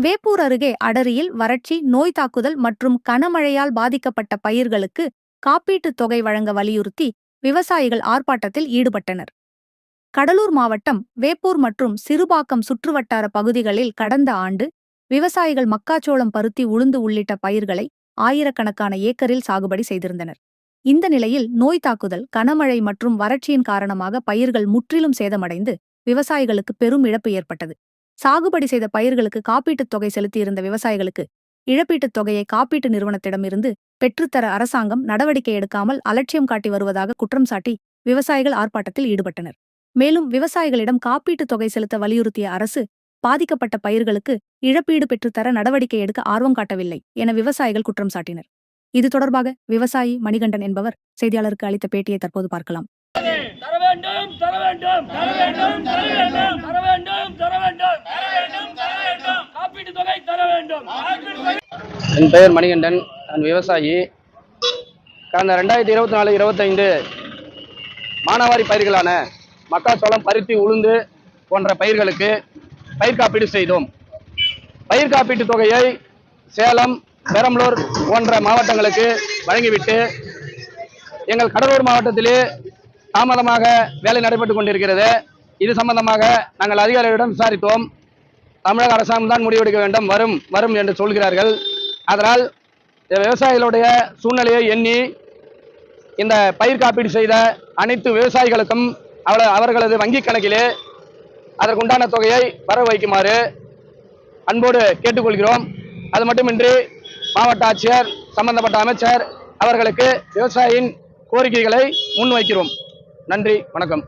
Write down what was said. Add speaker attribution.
Speaker 1: வேப்பூர் அருகே அடரியில் வறட்சி, நோய் தாக்குதல் மற்றும் கனமழையால் பாதிக்கப்பட்ட பயிர்களுக்கு காப்பீட்டுத் தொகை வழங்க வலியுறுத்தி விவசாயிகள் ஆர்ப்பாட்டத்தில் ஈடுபட்டனர். கடலூர் மாவட்டம் வேப்பூர் மற்றும் சிறுபாக்கம் சுற்றுவட்டார பகுதிகளில் கடந்த ஆண்டு விவசாயிகள் மக்காச்சோளம், பருத்தி, உளுந்து உள்ளிட்ட பயிர்களை ஆயிரக்கணக்கான ஏக்கரில் சாகுபடி செய்திருந்தனர். இந்த நிலையில் நோய் தாக்குதல், கனமழை மற்றும் வறட்சியின் காரணமாக பயிர்கள் முற்றிலும் சேதமடைந்து விவசாயிகளுக்கு பெரும் இழப்பு ஏற்பட்டது. சாகுபடி செய்த பயிர்களுக்கு காப்பீட்டுத் தொகை செலுத்தியிருந்த விவசாயிகளுக்கு இழப்பீட்டுத் தொகையை காப்பீட்டு நிறுவனத்திடமிருந்து பெற்றுத்தர அரசாங்கம் நடவடிக்கை எடுக்காமல் அலட்சியம் காட்டி வருவதாக குற்றம் சாட்டி விவசாயிகள் ஆர்ப்பாட்டத்தில் ஈடுபட்டனர். மேலும் விவசாயிகளிடம் காப்பீட்டுத் தொகை செலுத்த வலியுறுத்திய அரசு பாதிக்கப்பட்ட பயிர்களுக்கு இழப்பீடு பெற்றுத்தர நடவடிக்கை எடுக்க ஆர்வம் காட்டவில்லை என விவசாயிகள் குற்றம் சாட்டினர். இது தொடர்பாக விவசாயி மணிகண்டன் என்பவர் செய்தியாளருக்கு அளித்த பேட்டியை தற்போது பார்க்கலாம்.
Speaker 2: என் பெயர் மணிகண்டன், நான் விவசாயி. கடந்த 2024-25 மானாவாரி பயிர்களான மக்காச்சோளம், பருத்தி, உளுந்து போன்ற பயிர்களுக்கு பயிர் காப்பீடு செய்தோம். பயிர் காப்பீட்டு தொகையை சேலம், பெரம்பலூர் போன்ற மாவட்டங்களுக்கு வழங்கிவிட்டு எங்கள் கடலூர் மாவட்டத்திலே தாமதமாக வேலை நடைபெற்றுக் கொண்டிருக்கிறது. இது சம்பந்தமாக நாங்கள் அதிகாரிகளிடம் விசாரித்தோம். தமிழக அரசாங்கம் தான் முடிவெடுக்க வேண்டும், வரும் என்று சொல்கிறார்கள். அதனால் விவசாயிகளுடைய சூழ்நிலையை எண்ணி இந்த பயிர் காப்பீடு செய்த அனைத்து விவசாயிகளுக்கும் அவர்களது வங்கி கணக்கிலே அதற்குண்டான தொகையை வர வைக்குமாறு அன்போடு கேட்டுக்கொள்கிறோம். அது மட்டுமின்றி மாவட்ட ஆட்சியர், சம்பந்தப்பட்ட அமைச்சர் அவர்களுக்கு விவசாயியின் கோரிக்கைகளை முன்வைக்கிறோம். நன்றி, வணக்கம்.